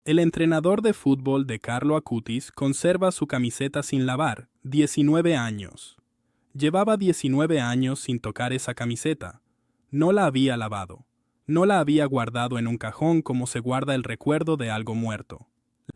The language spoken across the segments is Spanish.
El entrenador de fútbol de Carlo Acutis conserva su camiseta sin lavar, 19 años. Llevaba 19 años sin tocar esa camiseta. No la había lavado. No la había guardado en un cajón como se guarda el recuerdo de algo muerto.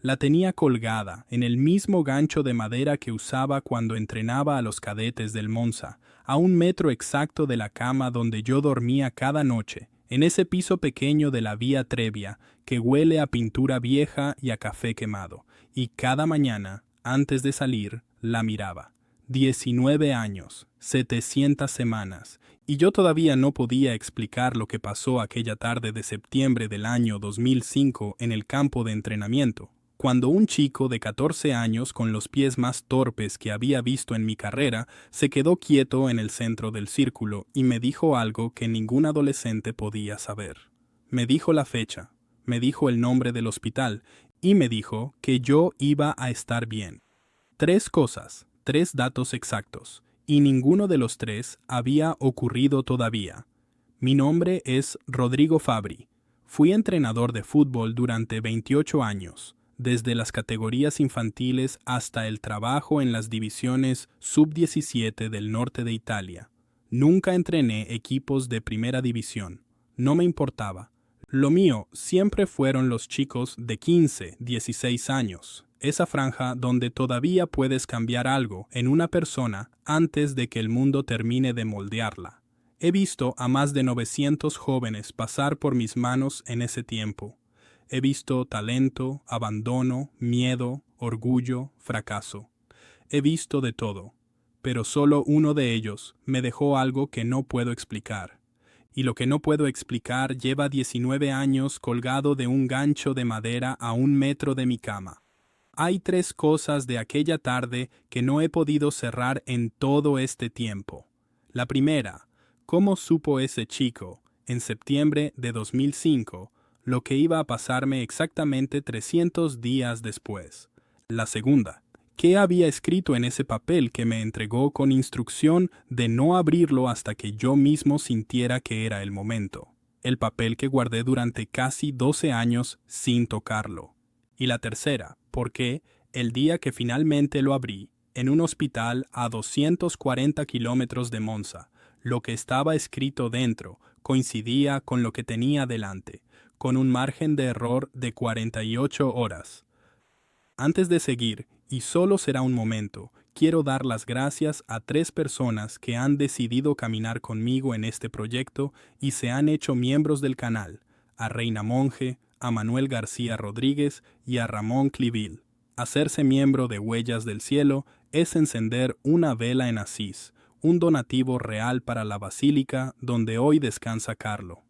La tenía colgada en el mismo gancho de madera que usaba cuando entrenaba a los cadetes del Monza, a 1 metro exacto de la cama donde yo dormía cada noche, en ese piso pequeño de la Vía Trebbia que huele a pintura vieja y a café quemado, y cada mañana, antes de salir, la miraba. 19 años, 700 semanas, y yo todavía no podía explicar lo que pasó aquella tarde de septiembre del año 2005 en el campo de entrenamiento, cuando un chico de 14 años con los pies más torpes que había visto en mi carrera se quedó quieto en el centro del círculo y me dijo algo que ningún adolescente podía saber. Me dijo la fecha, me dijo el nombre del hospital y me dijo que yo iba a estar bien. 3 cosas, 3 datos exactos, y ninguno de los 3 había ocurrido todavía. Mi nombre es Rodrigo Fabri. Fui entrenador de fútbol durante 28 años, desde las categorías infantiles hasta el trabajo en las divisiones sub-17 del norte de Italia. Nunca entrené equipos de primera división. No me importaba. Lo mío siempre fueron los chicos de 15, 16 años. Esa franja donde todavía puedes cambiar algo en una persona antes de que el mundo termine de moldearla. He visto a más de 900 jóvenes pasar por mis manos en ese tiempo. He visto talento, abandono, miedo, orgullo, fracaso. He visto de todo, pero solo uno de ellos me dejó algo que no puedo explicar. Y lo que no puedo explicar lleva 19 años colgado de un gancho de madera a 1 metro de mi cama. Hay 3 cosas de aquella tarde que no he podido cerrar en todo este tiempo. La primera, ¿cómo supo ese chico, en septiembre de 2005, lo que iba a pasarme exactamente 300 días después? La segunda, ¿qué había escrito en ese papel que me entregó con instrucción de no abrirlo hasta que yo mismo sintiera que era el momento? El papel que guardé durante casi 12 años sin tocarlo. Y la tercera, porque el día que finalmente lo abrí, en un hospital a 240 kilómetros de Monza, lo que estaba escrito dentro coincidía con lo que tenía delante, con un margen de error de 48 horas. Antes de seguir, y solo será un momento, quiero dar las gracias a 3 personas que han decidido caminar conmigo en este proyecto y se han hecho miembros del canal: a Reina Monge, a Manuel García Rodríguez y a Ramón Clivil. Hacerse miembro de Huellas del Cielo es encender una vela en Asís, un donativo real para la basílica donde hoy descansa Carlo.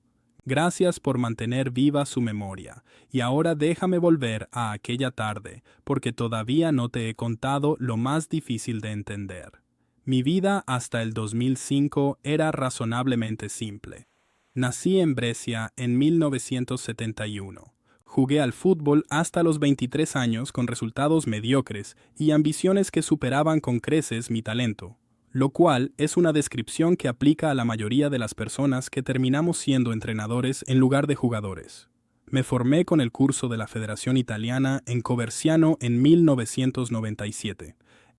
Gracias por mantener viva su memoria, y ahora déjame volver a aquella tarde, porque todavía no te he contado lo más difícil de entender. Mi vida hasta el 2005 era razonablemente simple. Nací en Brescia en 1971. Jugué al fútbol hasta los 23 años con resultados mediocres y ambiciones que superaban con creces mi talento, lo cual es una descripción que aplica a la mayoría de las personas que terminamos siendo entrenadores en lugar de jugadores. Me formé con el curso de la Federación Italiana en Coverciano en 1997.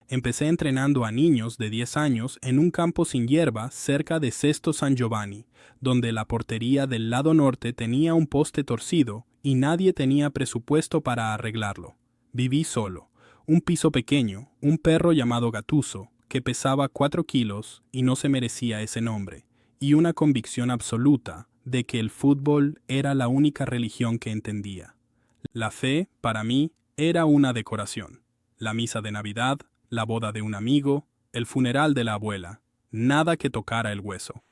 Empecé entrenando a niños de 10 años en un campo sin hierba cerca de Sesto San Giovanni, donde la portería del lado norte tenía un poste torcido y nadie tenía presupuesto para arreglarlo. Viví solo, un piso pequeño, un perro llamado Gattuso, que pesaba 4 kilos y no se merecía ese nombre, y una convicción absoluta de que el fútbol era la única religión que entendía. La fe, para mí, era una decoración. La misa de Navidad, la boda de un amigo, el funeral de la abuela, nada que tocara el hueso.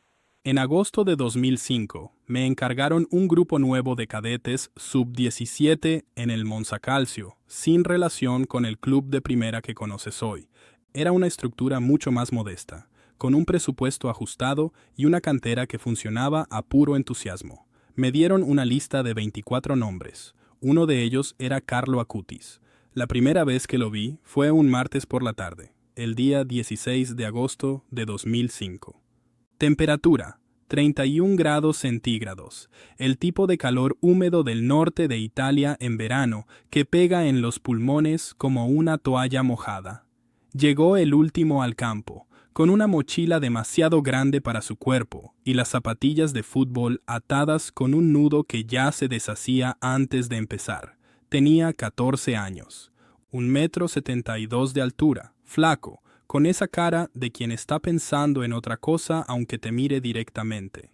En agosto de 2005, me encargaron un grupo nuevo de cadetes sub-17 en el Monza Calcio, sin relación con el club de primera que conoces hoy. Era una estructura mucho más modesta, con un presupuesto ajustado y una cantera que funcionaba a puro entusiasmo. Me dieron una lista de 24 nombres. Uno de ellos era Carlo Acutis. La primera vez que lo vi fue un martes por la tarde, el día 16 de agosto de 2005. Temperatura, 31 grados centígrados, el tipo de calor húmedo del norte de Italia en verano que pega en los pulmones como una toalla mojada. Llegó el último al campo, con una mochila demasiado grande para su cuerpo y las zapatillas de fútbol atadas con un nudo que ya se deshacía antes de empezar. Tenía 14 años, 1,72 m de altura, flaco, con esa cara de quien está pensando en otra cosa aunque te mire directamente.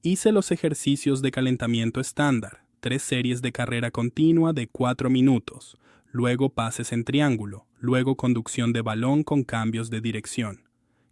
Hice los ejercicios de calentamiento estándar, 3 series de carrera continua de 4 minutos, luego pases en triángulo, luego conducción de balón con cambios de dirección.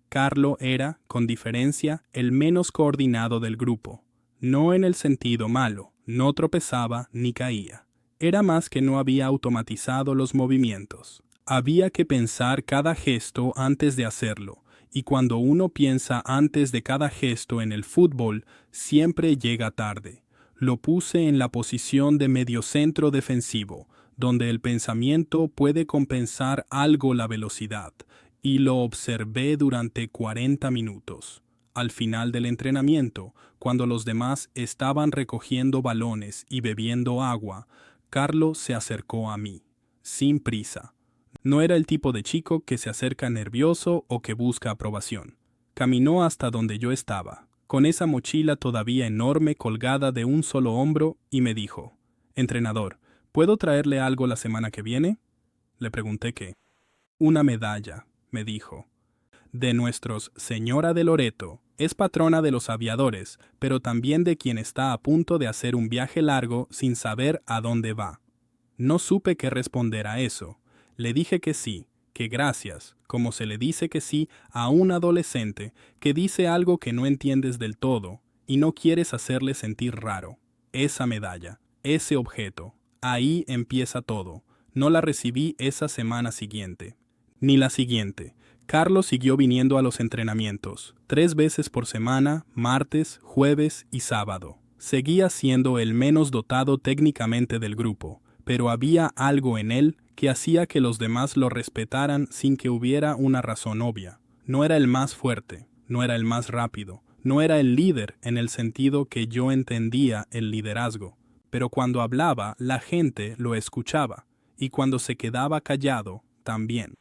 Carlo era, con diferencia, el menos coordinado del grupo. No en el sentido malo, no tropezaba ni caía. Era más que no había automatizado los movimientos. Había que pensar cada gesto antes de hacerlo, y cuando uno piensa antes de cada gesto en el fútbol, siempre llega tarde. Lo puse en la posición de mediocentro defensivo, donde el pensamiento puede compensar algo la velocidad, y lo observé durante 40 minutos. Al final del entrenamiento, cuando los demás estaban recogiendo balones y bebiendo agua, Carlo se acercó a mí, sin prisa. No era el tipo de chico que se acerca nervioso o que busca aprobación. Caminó hasta donde yo estaba, con esa mochila todavía enorme colgada de un solo hombro, y me dijo: «Entrenador, ¿puedo traerle algo la semana que viene?». Le pregunté qué. «Una medalla», me dijo, «de nuestros Señora de Loreto. Es patrona de los aviadores, pero también de quien está a punto de hacer un viaje largo sin saber a dónde va». No supe qué responder a eso. Le dije que sí, que gracias, como se le dice que sí a un adolescente que dice algo que no entiendes del todo y no quieres hacerle sentir raro. Esa medalla, ese objeto, ahí empieza todo. No la recibí esa semana siguiente, ni la siguiente. Carlos siguió viniendo a los entrenamientos, 3 veces por semana, martes, jueves y sábado. Seguía siendo el menos dotado técnicamente del grupo, pero había algo en él que hacía que los demás lo respetaran sin que hubiera una razón obvia. No era el más fuerte, no era el más rápido, no era el líder en el sentido que yo entendía el liderazgo, pero cuando hablaba la gente lo escuchaba, y cuando se quedaba callado, también.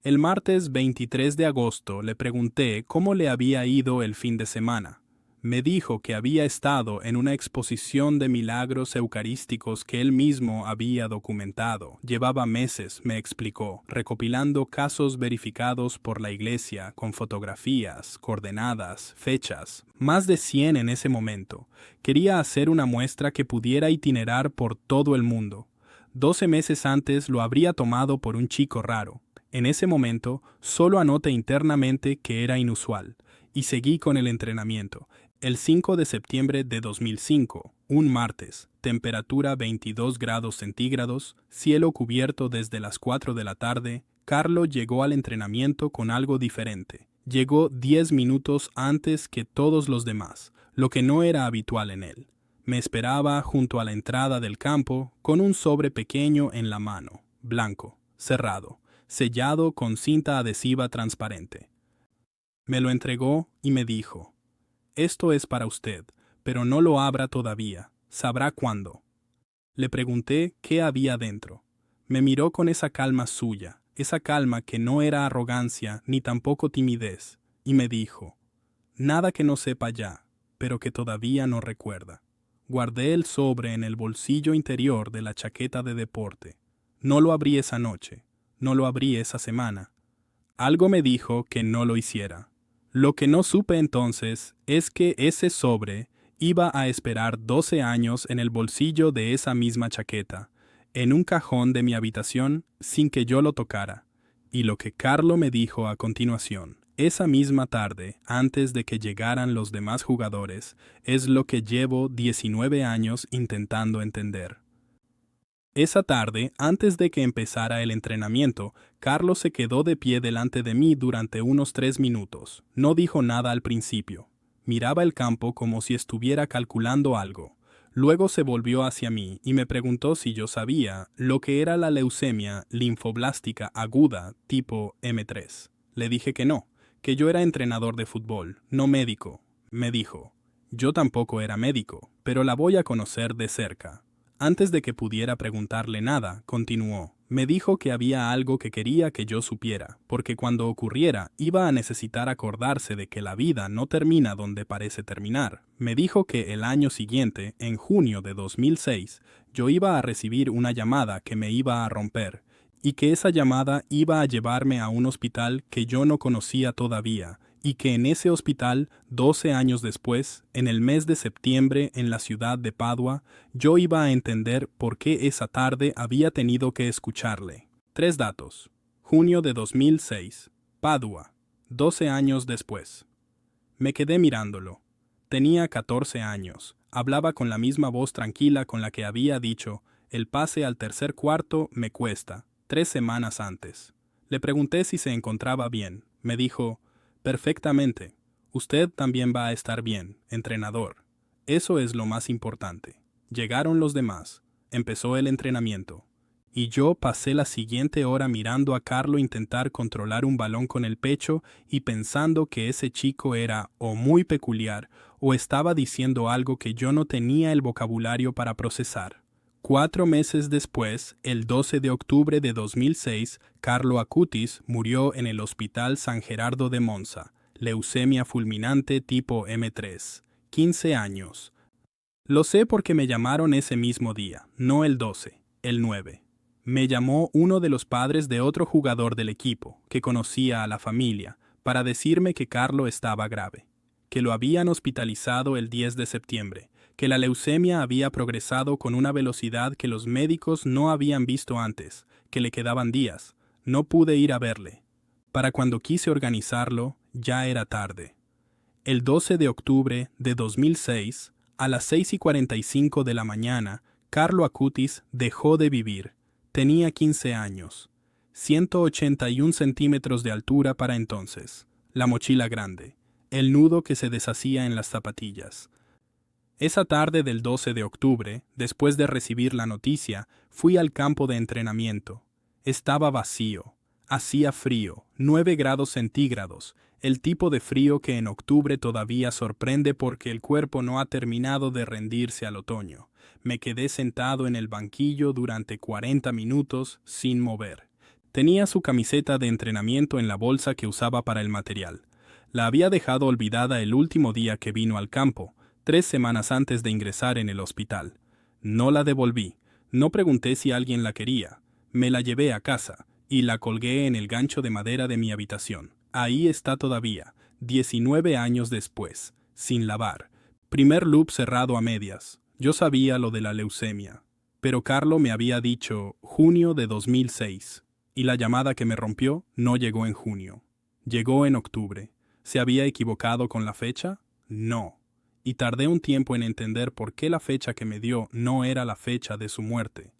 El martes 23 de agosto le pregunté cómo le había ido el fin de semana. Me dijo que había estado en una exposición de milagros eucarísticos que él mismo había documentado. Llevaba meses, me explicó, recopilando casos verificados por la iglesia con fotografías, coordenadas, fechas. Más de 100 en ese momento. Quería hacer una muestra que pudiera itinerar por todo el mundo. 12 meses antes lo habría tomado por un chico raro. En ese momento, solo anoté internamente que era inusual, y seguí con el entrenamiento. El 5 de septiembre de 2005, un martes, temperatura 22 grados centígrados, cielo cubierto desde las 4 de la tarde, Carlo llegó al entrenamiento con algo diferente. Llegó 10 minutos antes que todos los demás, lo que no era habitual en él. Me esperaba junto a la entrada del campo con un sobre pequeño en la mano, blanco, cerrado, sellado con cinta adhesiva transparente. Me lo entregó y me dijo: «Esto es para usted, pero no lo abra todavía, sabrá cuándo». Le pregunté qué había dentro. Me miró con esa calma suya, esa calma que no era arrogancia ni tampoco timidez, y me dijo: «Nada que no sepa ya, pero que todavía no recuerda». Guardé el sobre en el bolsillo interior de la chaqueta de deporte. No lo abrí esa noche. No lo abrí esa semana. Algo me dijo que no lo hiciera. Lo que no supe entonces es que ese sobre iba a esperar 12 años en el bolsillo de esa misma chaqueta, en un cajón de mi habitación sin que yo lo tocara. Y lo que Carlo me dijo a continuación, esa misma tarde, antes de que llegaran los demás jugadores, es lo que llevo 19 años intentando entender. Esa tarde, antes de que empezara el entrenamiento, Carlos se quedó de pie delante de mí durante unos 3 minutos. No dijo nada al principio. Miraba el campo como si estuviera calculando algo. Luego se volvió hacia mí y me preguntó si yo sabía lo que era la leucemia linfoblástica aguda tipo M3. Le dije que no, que yo era entrenador de fútbol, no médico. Me dijo: Yo tampoco era médico, pero la voy a conocer de cerca. Antes de que pudiera preguntarle nada, continuó. Me dijo que había algo que quería que yo supiera, porque cuando ocurriera iba a necesitar acordarse de que la vida no termina donde parece terminar. Me dijo que el año siguiente, en junio de 2006, yo iba a recibir una llamada que me iba a romper, y que esa llamada iba a llevarme a un hospital que yo no conocía todavía, y que en ese hospital, 12 años después, en el mes de septiembre en la ciudad de Padua, yo iba a entender por qué esa tarde había tenido que escucharle. 3 datos. Junio de 2006. Padua. 12 años después. Me quedé mirándolo. Tenía 14 años. Hablaba con la misma voz tranquila con la que había dicho, el pase al tercer cuarto me cuesta, 3 semanas antes. Le pregunté si se encontraba bien. Me dijo, perfectamente. Usted también va a estar bien, entrenador. Eso es lo más importante. Llegaron los demás. Empezó el entrenamiento. Y yo pasé la siguiente hora mirando a Carlo intentar controlar un balón con el pecho y pensando que ese chico era o muy peculiar o estaba diciendo algo que yo no tenía el vocabulario para procesar. 4 meses después, el 12 de octubre de 2006, Carlo Acutis murió en el Hospital San Gerardo de Monza, leucemia fulminante tipo M3, 15 años. Lo sé porque me llamaron ese mismo día, no el 12, el 9. Me llamó uno de los padres de otro jugador del equipo, que conocía a la familia, para decirme que Carlo estaba grave, que lo habían hospitalizado el 10 de septiembre, que la leucemia había progresado con una velocidad que los médicos no habían visto antes, que le quedaban días. No pude ir a verle. Para cuando quise organizarlo, ya era tarde. El 12 de octubre de 2006, a las 6:45 de la mañana, Carlo Acutis dejó de vivir. Tenía 15 años. 181 centímetros de altura para entonces. La mochila grande. El nudo que se deshacía en las zapatillas. Esa tarde del 12 de octubre, después de recibir la noticia, fui al campo de entrenamiento. Estaba vacío. Hacía frío, 9 grados centígrados, el tipo de frío que en octubre todavía sorprende porque el cuerpo no ha terminado de rendirse al otoño. Me quedé sentado en el banquillo durante 40 minutos sin mover. Tenía su camiseta de entrenamiento en la bolsa que usaba para el material. La había dejado olvidada el último día que vino al campo, 3 semanas antes de ingresar en el hospital. No la devolví. No pregunté si alguien la quería. Me la llevé a casa y la colgué en el gancho de madera de mi habitación. Ahí está todavía, 19 años después, sin lavar. Primer loop cerrado a medias. Yo sabía lo de la leucemia. Pero Carlo me había dicho junio de 2006. Y la llamada que me rompió no llegó en junio. Llegó en octubre. ¿Se había equivocado con la fecha? No. Y tardé un tiempo en entender por qué la fecha que me dio no era la fecha de su muerte.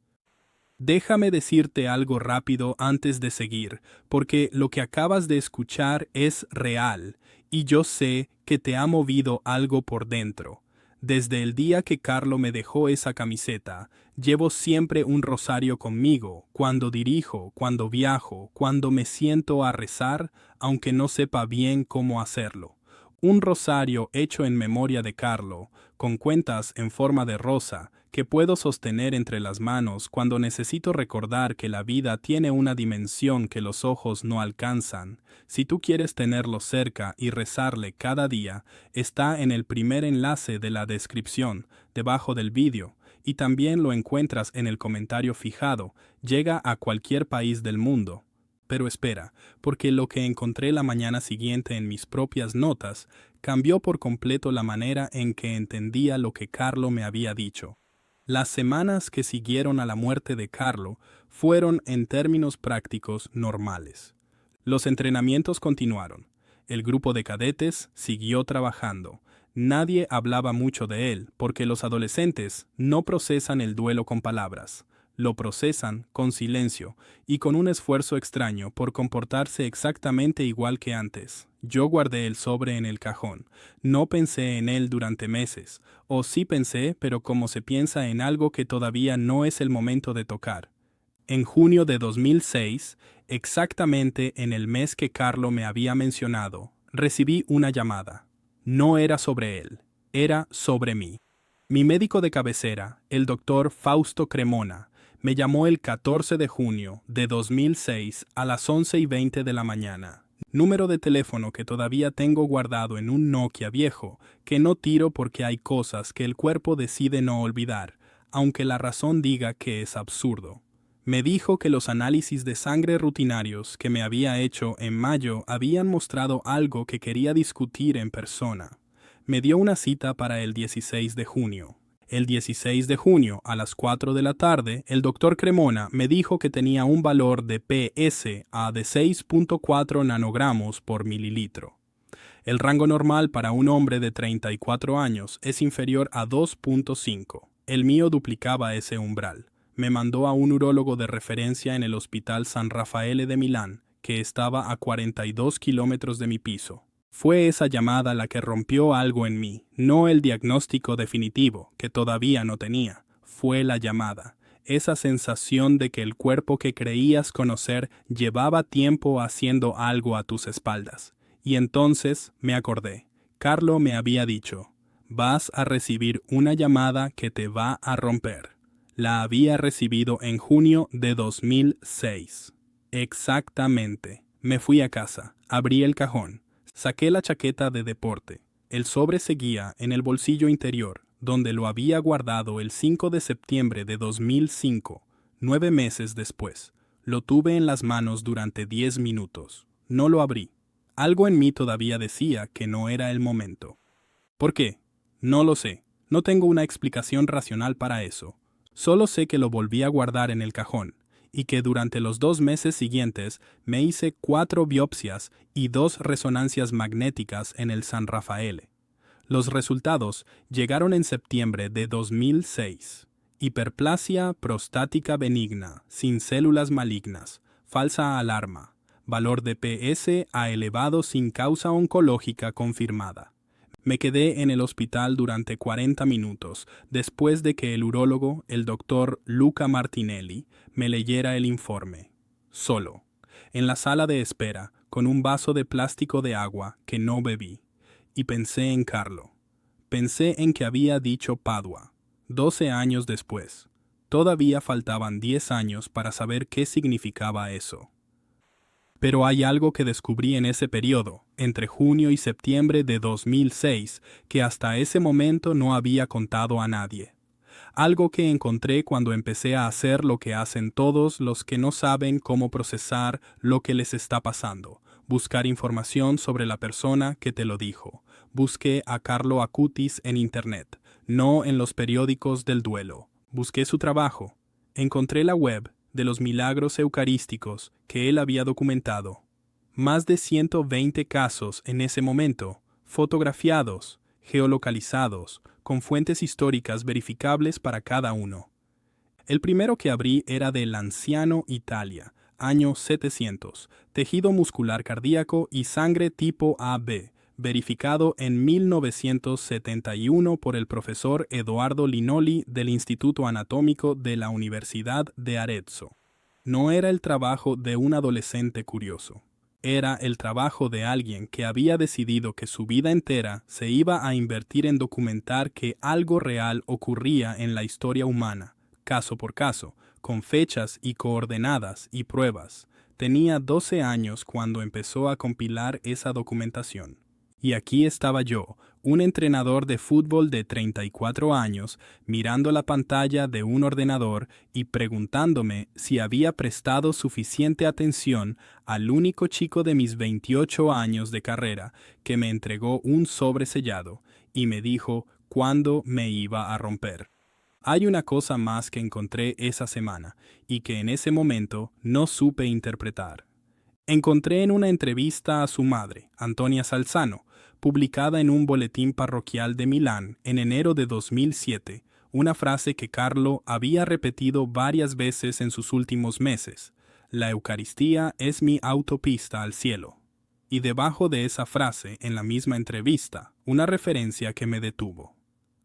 Déjame decirte algo rápido antes de seguir, porque lo que acabas de escuchar es real, y yo sé que te ha movido algo por dentro. Desde el día que Carlo me dejó esa camiseta, llevo siempre un rosario conmigo, cuando dirijo, cuando viajo, cuando me siento a rezar, aunque no sepa bien cómo hacerlo. Un rosario hecho en memoria de Carlo, con cuentas en forma de rosa, que puedo sostener entre las manos cuando necesito recordar que la vida tiene una dimensión que los ojos no alcanzan. Si tú quieres tenerlo cerca y rezarle cada día, está en el primer enlace de la descripción, debajo del vídeo, y también lo encuentras en el comentario fijado. Llega a cualquier país del mundo. Pero espera, porque lo que encontré la mañana siguiente en mis propias notas cambió por completo la manera en que entendía lo que Carlo me había dicho. Las semanas que siguieron a la muerte de Carlo fueron, en términos prácticos, normales. Los entrenamientos continuaron. El grupo de cadetes siguió trabajando. Nadie hablaba mucho de él, porque los adolescentes no procesan el duelo con palabras. Lo procesan con silencio y con un esfuerzo extraño por comportarse exactamente igual que antes. Yo guardé el sobre en el cajón. No pensé en él durante meses. O sí pensé, pero como se piensa en algo que todavía no es el momento de tocar. En junio de 2006, exactamente en el mes que Carlo me había mencionado, recibí una llamada. No era sobre él. Era sobre mí. Mi médico de cabecera, el doctor Fausto Cremona, me llamó el 14 de junio de 2006 a las 11:20 de la mañana. Número de teléfono que todavía tengo guardado en un Nokia viejo, que no tiro porque hay cosas que el cuerpo decide no olvidar, aunque la razón diga que es absurdo. Me dijo que los análisis de sangre rutinarios que me había hecho en mayo habían mostrado algo que quería discutir en persona. Me dio una cita para el 16 de junio. El 16 de junio, a las 4 de la tarde, el doctor Cremona me dijo que tenía un valor de PSA de 6.4 nanogramos por mililitro. El rango normal para un hombre de 34 años es inferior a 2.5. El mío duplicaba ese umbral. Me mandó a un urólogo de referencia en el Hospital San Raffaele de Milán, que estaba a 42 kilómetros de mi piso. Fue esa llamada la que rompió algo en mí, no el diagnóstico definitivo, que todavía no tenía. Fue la llamada, esa sensación de que el cuerpo que creías conocer llevaba tiempo haciendo algo a tus espaldas. Y entonces me acordé. Carlo me había dicho, vas a recibir una llamada que te va a romper. La había recibido en junio de 2006. Exactamente. Me fui a casa, abrí el cajón. Saqué la chaqueta de deporte. El sobre seguía en el bolsillo interior, donde lo había guardado el 5 de septiembre de 2005, 9 meses después. Lo tuve en las manos durante 10 minutos. No lo abrí. Algo en mí todavía decía que no era el momento. ¿Por qué? No lo sé. No tengo una explicación racional para eso. Solo sé que lo volví a guardar en el cajón, y que durante los 2 meses siguientes me hice 4 biopsias y 2 resonancias magnéticas en el San Raffaele. Los resultados llegaron en septiembre de 2006. Hiperplasia prostática benigna, sin células malignas, falsa alarma, valor de PSA elevado sin causa oncológica confirmada. Me quedé en el hospital durante 40 minutos, después de que el urólogo, el doctor Luca Martinelli, me leyera el informe. Solo, en la sala de espera, con un vaso de plástico de agua que no bebí. Y pensé en Carlo. Pensé en que había dicho Padua. 12 años después. Todavía faltaban 10 años para saber qué significaba eso. Pero hay algo que descubrí en ese periodo, entre junio y septiembre de 2006, que hasta ese momento no había contado a nadie. Algo que encontré cuando empecé a hacer lo que hacen todos los que no saben cómo procesar lo que les está pasando. Buscar información sobre la persona que te lo dijo. Busqué a Carlo Acutis en internet, no en los periódicos del duelo. Busqué su trabajo. Encontré la web de los milagros eucarísticos que él había documentado. Más de 120 casos en ese momento, fotografiados, geolocalizados, con fuentes históricas verificables para cada uno. El primero que abrí era de Lanciano, Italia, año 700, tejido muscular cardíaco y sangre tipo AB, verificado en 1971 por el profesor Edoardo Linoli del Instituto Anatómico de la Universidad de Arezzo. No era el trabajo de un adolescente curioso. Era el trabajo de alguien que había decidido que su vida entera se iba a invertir en documentar que algo real ocurría en la historia humana, caso por caso, con fechas y coordenadas y pruebas. Tenía 12 años cuando empezó a compilar esa documentación. Y aquí estaba yo, un entrenador de fútbol de 34 años, mirando la pantalla de un ordenador y preguntándome si había prestado suficiente atención al único chico de mis 28 años de carrera que me entregó un sobre sellado y me dijo cuándo me iba a romper. Hay una cosa más que encontré esa semana y que en ese momento no supe interpretar. Encontré en una entrevista a su madre, Antonia Salzano, publicada en un boletín parroquial de Milán en enero de 2007, una frase que Carlo había repetido varias veces en sus últimos meses: la Eucaristía es mi autopista al cielo. Y debajo de esa frase, en la misma entrevista, una referencia que me detuvo.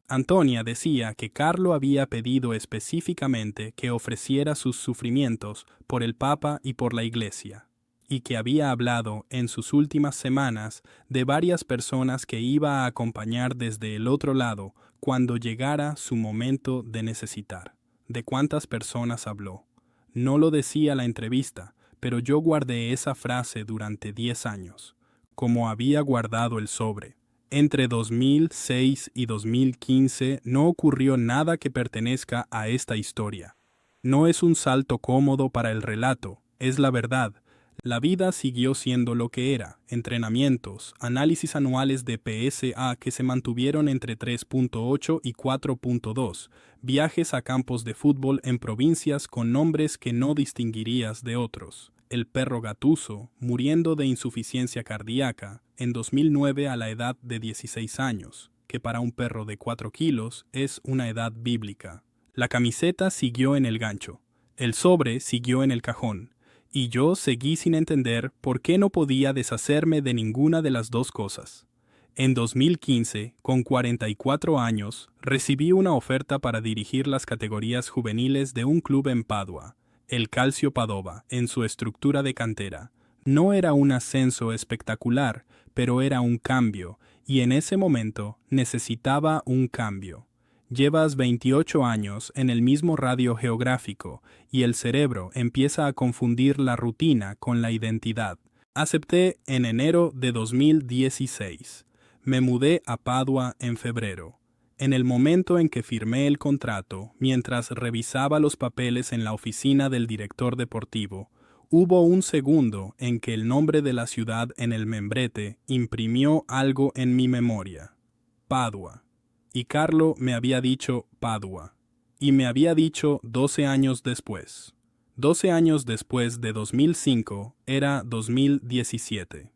Antonia decía que Carlo había pedido específicamente que ofreciera sus sufrimientos por el Papa y por la Iglesia. y que había hablado en sus últimas semanas de varias personas que iba a acompañar desde el otro lado cuando llegara su momento de necesitar. ¿De cuántas personas habló? No lo decía la entrevista, pero yo guardé esa frase durante 10 años, como había guardado el sobre. Entre 2006 y 2015 no ocurrió nada que pertenezca a esta historia. No es un salto cómodo para el relato, es la verdad. La vida siguió siendo lo que era, entrenamientos, análisis anuales de PSA que se mantuvieron entre 3.8 y 4.2, viajes a campos de fútbol en provincias con nombres que no distinguirías de otros. El perro Gattuso, muriendo de insuficiencia cardíaca, en 2009 a la edad de 16 años, que para un perro de 4 kilos es una edad bíblica. La camiseta siguió en el gancho, el sobre siguió en el cajón, y yo seguí sin entender por qué no podía deshacerme de ninguna de las dos cosas. En 2015, con 44 años, recibí una oferta para dirigir las categorías juveniles de un club en Padua, el Calcio Padova, en su estructura de cantera. No era un ascenso espectacular, pero era un cambio, y en ese momento necesitaba un cambio. Llevas 28 años en el mismo radio geográfico y el cerebro empieza a confundir la rutina con la identidad. Acepté en enero de 2016. Me mudé a Padua en febrero. En el momento en que firmé el contrato, mientras revisaba los papeles en la oficina del director deportivo, hubo un segundo en que el nombre de la ciudad en el membrete imprimió algo en mi memoria. Padua. Y Carlo me había dicho Padua. Y me había dicho 12 años después. 12 años después de 2005 era 2017.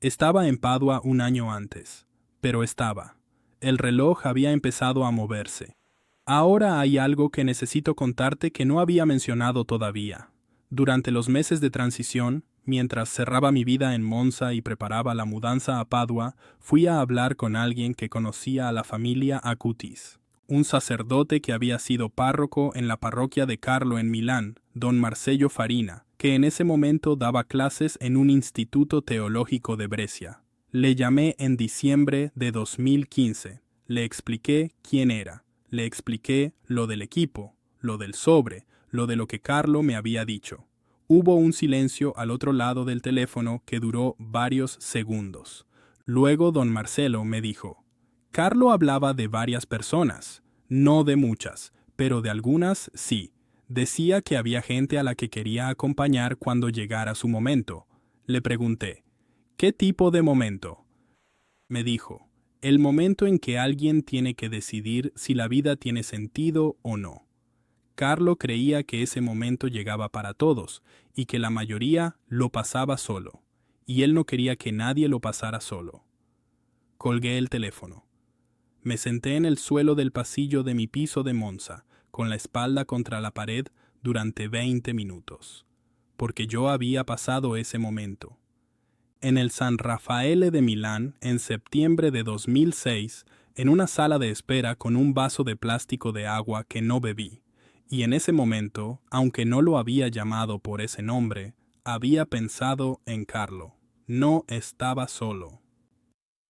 Estaba en Padua un año antes, pero estaba. El reloj había empezado a moverse. Ahora hay algo que necesito contarte que no había mencionado todavía. Durante los meses de transición, mientras cerraba mi vida en Monza y preparaba la mudanza a Padua, fui a hablar con alguien que conocía a la familia Acutis. Un sacerdote que había sido párroco en la parroquia de Carlo en Milán, don Marcello Farina, que en ese momento daba clases en un instituto teológico de Brescia. Le llamé en diciembre de 2015. Le expliqué quién era. Le expliqué lo del equipo, lo del sobre, lo de lo que Carlo me había dicho. Hubo un silencio al otro lado del teléfono que duró varios segundos. Luego don Marcelo me dijo: Carlo hablaba de varias personas, no de muchas, pero de algunas sí. Decía que había gente a la que quería acompañar cuando llegara su momento. Le pregunté: ¿qué tipo de momento? Me dijo: el momento en que alguien tiene que decidir si la vida tiene sentido o no. Carlo creía que ese momento llegaba para todos, y que la mayoría lo pasaba solo, y él no quería que nadie lo pasara solo. Colgué el teléfono. Me senté en el suelo del pasillo de mi piso de Monza, con la espalda contra la pared durante 20 minutos, porque yo había pasado ese momento. En el San Raffaele de Milán, en septiembre de 2006, en una sala de espera con un vaso de plástico de agua que no bebí. Y en ese momento, aunque no lo había llamado por ese nombre, había pensado en Carlo. No estaba solo.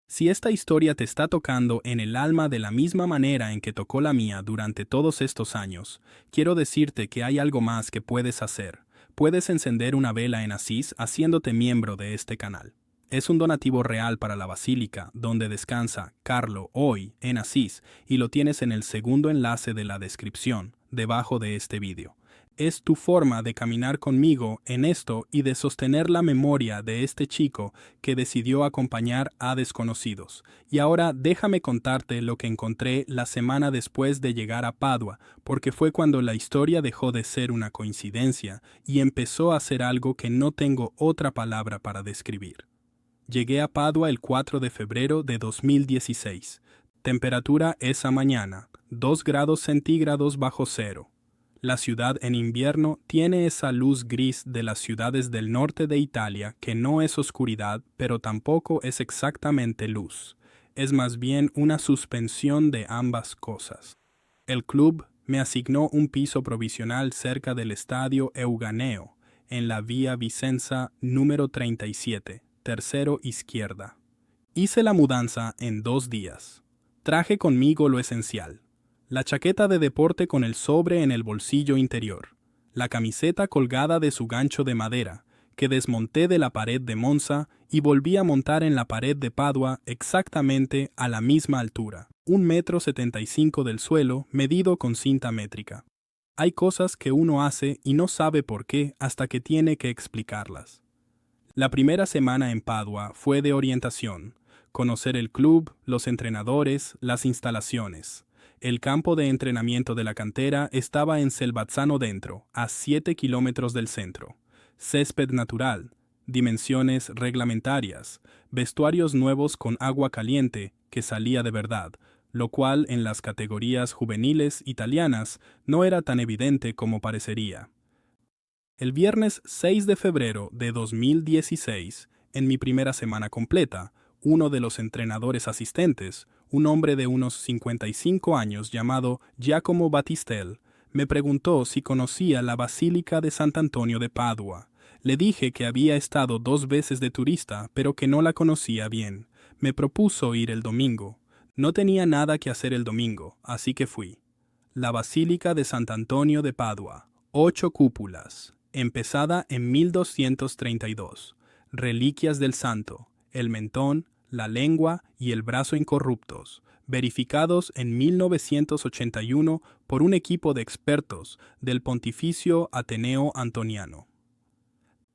Si esta historia te está tocando en el alma de la misma manera en que tocó la mía durante todos estos años, quiero decirte que hay algo más que puedes hacer. Puedes encender una vela en Asís haciéndote miembro de este canal. Es un donativo real para la basílica donde descansa Carlo hoy en Asís y lo tienes en el segundo enlace de la descripción, debajo de este vídeo. Es tu forma de caminar conmigo en esto y de sostener la memoria de este chico que decidió acompañar a desconocidos. Y ahora déjame contarte lo que encontré la semana después de llegar a Padua, porque fue cuando la historia dejó de ser una coincidencia y empezó a ser algo que no tengo otra palabra para describir. Llegué a Padua el 4 de febrero de 2016. Temperatura esa mañana, 2 grados centígrados bajo cero. La ciudad en invierno tiene esa luz gris de las ciudades del norte de Italia que no es oscuridad, pero tampoco es exactamente luz. Es más bien una suspensión de ambas cosas. El club me asignó un piso provisional cerca del estadio Euganeo, en la Vía Vicenza número 37, tercero izquierda. Hice la mudanza en 2 días. Traje conmigo lo esencial: la chaqueta de deporte con el sobre en el bolsillo interior, la camiseta colgada de su gancho de madera, que desmonté de la pared de Monza y volví a montar en la pared de Padua exactamente a la misma altura, 1,75 m del suelo, medido con cinta métrica. Hay cosas que uno hace y no sabe por qué hasta que tiene que explicarlas. La primera semana en Padua fue de orientación, conocer el club, los entrenadores, las instalaciones. El campo de entrenamiento de la cantera estaba en Selvazzano Dentro, a 7 kilómetros del centro. Césped natural, dimensiones reglamentarias, vestuarios nuevos con agua caliente que salía de verdad, lo cual en las categorías juveniles italianas no era tan evidente como parecería. El viernes 6 de febrero de 2016, en mi primera semana completa, uno de los entrenadores asistentes, un hombre de unos 55 años llamado Giacomo Battistel, me preguntó si conocía la Basílica de Sant'Antonio de Padua. Le dije que había estado 2 veces de turista, pero que no la conocía bien. Me propuso ir el domingo. No tenía nada que hacer el domingo, así que fui. La Basílica de Sant'Antonio de Padua, 8 cúpulas, empezada en 1232. Reliquias del santo, el mentón, la lengua y el brazo incorruptos, verificados en 1981 por un equipo de expertos del Pontificio Ateneo Antoniano.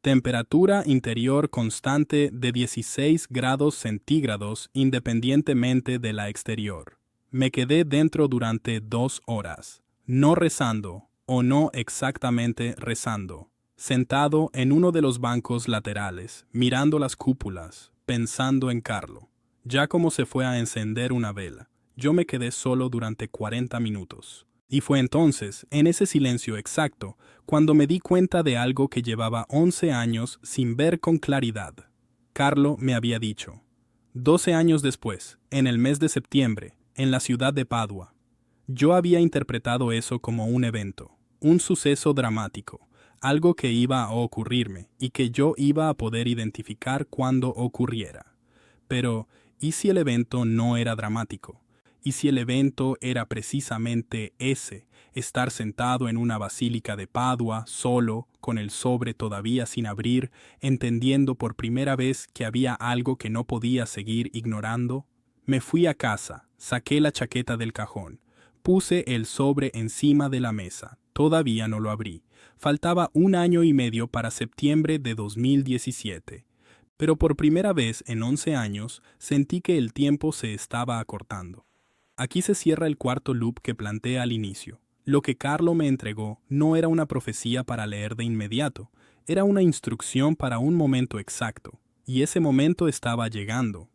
Temperatura interior constante de 16 grados centígrados independientemente de la exterior. Me quedé dentro durante 2 horas, no rezando, o no exactamente rezando, sentado en uno de los bancos laterales, mirando las cúpulas, pensando en Carlo. Giacomo se fue a encender una vela. Yo me quedé solo durante 40 minutos. Y fue entonces, en ese silencio exacto, cuando me di cuenta de algo que llevaba 11 años sin ver con claridad. Carlo me había dicho. 12 años después, en el mes de septiembre, en la ciudad de Padua. Yo había interpretado eso como un evento, un suceso dramático, algo que iba a ocurrirme y que yo iba a poder identificar cuando ocurriera. Pero, ¿y si el evento no era dramático? ¿Y si el evento era precisamente ese, estar sentado en una basílica de Padua, solo, con el sobre todavía sin abrir, entendiendo por primera vez que había algo que no podía seguir ignorando? Me fui a casa, saqué la chaqueta del cajón, puse el sobre encima de la mesa, todavía no lo abrí. Faltaba 1 año y medio para septiembre de 2017. Pero por primera vez en 11 años sentí que el tiempo se estaba acortando. Aquí se cierra el cuarto loop que planteé al inicio. Lo que Carlo me entregó no era una profecía para leer de inmediato, era una instrucción para un momento exacto, y ese momento estaba llegando.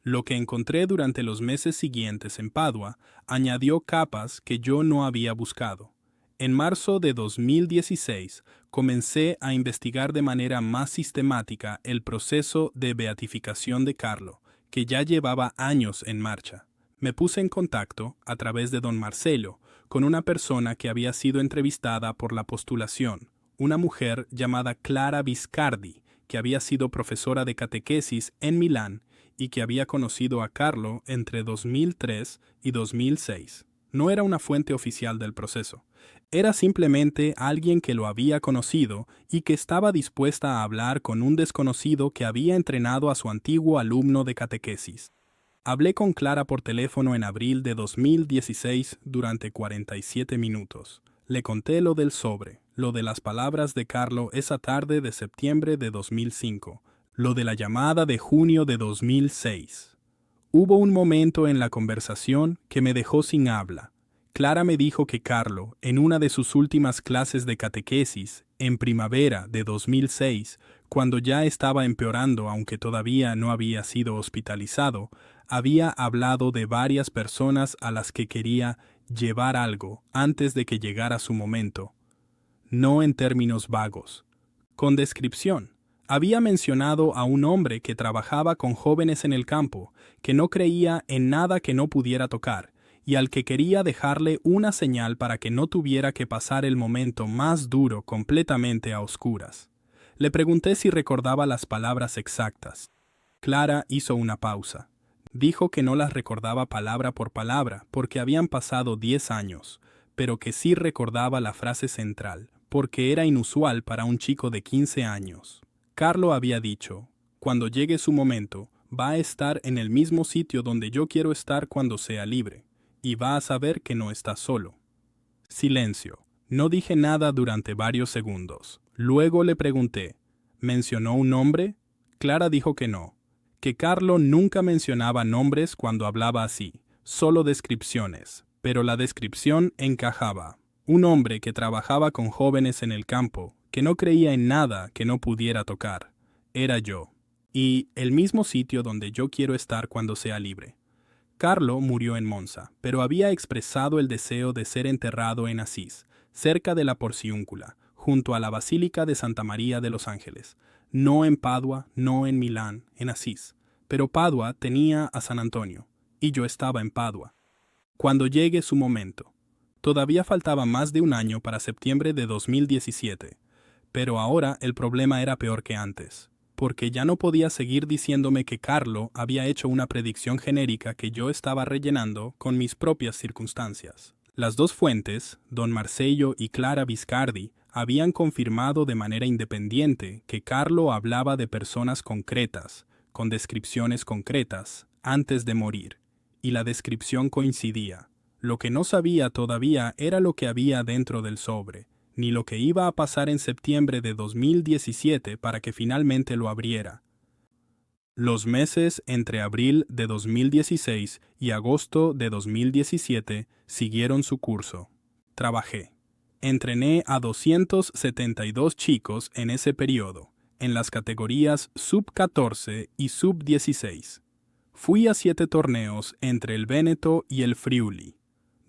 Lo que encontré durante los meses siguientes en Padua añadió capas que yo no había buscado. En marzo de 2016 comencé a investigar de manera más sistemática el proceso de beatificación de Carlo, que ya llevaba años en marcha. Me puse en contacto, a través de don Marcelo, con una persona que había sido entrevistada por la postulación, una mujer llamada Clara Viscardi, que había sido profesora de catequesis en Milán y que había conocido a Carlo entre 2003 y 2006. No era una fuente oficial del proceso. Era simplemente alguien que lo había conocido y que estaba dispuesta a hablar con un desconocido que había entrenado a su antiguo alumno de catequesis. Hablé con Clara por teléfono en abril de 2016 durante 47 minutos. Le conté lo del sobre, lo de las palabras de Carlo esa tarde de septiembre de 2005, lo de la llamada de junio de 2006. Hubo un momento en la conversación que me dejó sin habla. Clara me dijo que Carlo, en una de sus últimas clases de catequesis, en primavera de 2006, cuando ya estaba empeorando aunque todavía no había sido hospitalizado, había hablado de varias personas a las que quería llevar algo antes de que llegara su momento. No en términos vagos, con descripción. Había mencionado a un hombre que trabajaba con jóvenes en el campo, que no creía en nada que no pudiera tocar, y al que quería dejarle una señal para que no tuviera que pasar el momento más duro completamente a oscuras. Le pregunté si recordaba las palabras exactas. Clara hizo una pausa. Dijo que no las recordaba palabra por palabra porque habían pasado 10 años, pero que sí recordaba la frase central, porque era inusual para un chico de 15 años. Carlo había dicho, cuando llegue su momento, va a estar en el mismo sitio donde yo quiero estar cuando sea libre, y va a saber que no está solo. Silencio. No dije nada durante varios segundos. Luego le pregunté, ¿mencionó un nombre? Clara dijo que no, que Carlo nunca mencionaba nombres cuando hablaba así, solo descripciones, pero la descripción encajaba. Un hombre que trabajaba con jóvenes en el campo, que no creía en nada que no pudiera tocar. Era yo. Y el mismo sitio donde yo quiero estar cuando sea libre. Carlo murió en Monza, pero había expresado el deseo de ser enterrado en Asís, cerca de la Porciúncula, junto a la Basílica de Santa María de los Ángeles. No en Padua, no en Milán, en Asís. Pero Padua tenía a San Antonio, y yo estaba en Padua. Cuando llegue su momento. Todavía faltaba más de un año para septiembre de 2017, pero ahora el problema era peor que antes, porque ya no podía seguir diciéndome que Carlo había hecho una predicción genérica que yo estaba rellenando con mis propias circunstancias. Las dos fuentes, don Marcello y Clara Viscardi, habían confirmado de manera independiente que Carlo hablaba de personas concretas, con descripciones concretas, antes de morir, y la descripción coincidía. Lo que no sabía todavía era lo que había dentro del sobre, ni lo que iba a pasar en septiembre de 2017 para que finalmente lo abriera. Los meses entre abril de 2016 y agosto de 2017 siguieron su curso. Trabajé. Entrené a 272 chicos en ese periodo, en las categorías sub-14 y sub-16. Fui a 7 torneos entre el Véneto y el Friuli.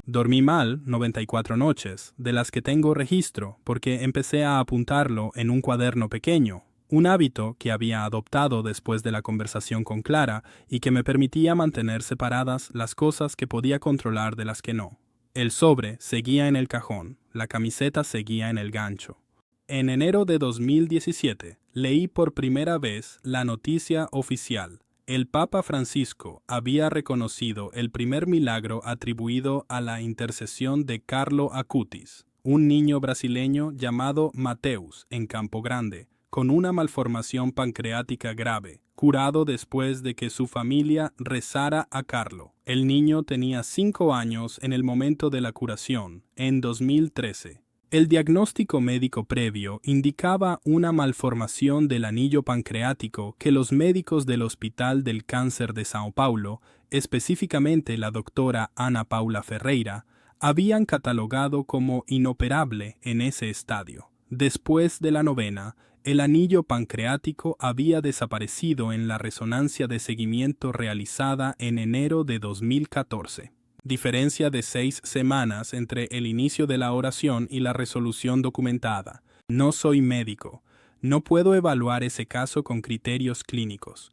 Dormí mal 94 noches, de las que tengo registro, porque empecé a apuntarlo en un cuaderno pequeño, un hábito que había adoptado después de la conversación con Clara y que me permitía mantener separadas las cosas que podía controlar de las que no. El sobre seguía en el cajón, la camiseta seguía en el gancho. En enero de 2017 leí por primera vez la noticia oficial. El Papa Francisco había reconocido el primer milagro atribuido a la intercesión de Carlo Acutis, un niño brasileño llamado Mateus en Campo Grande, con una malformación pancreática grave, curado después de que su familia rezara a Carlo. El niño tenía 5 años en el momento de la curación, en 2013. El diagnóstico médico previo indicaba una malformación del anillo pancreático que los médicos del Hospital del Cáncer de São Paulo, específicamente la doctora Ana Paula Ferreira, habían catalogado como inoperable en ese estadio. Después de la novena, el anillo pancreático había desaparecido en la resonancia de seguimiento realizada en enero de 2014. Diferencia de 6 semanas entre el inicio de la oración y la resolución documentada. No soy médico, no puedo evaluar ese caso con criterios clínicos,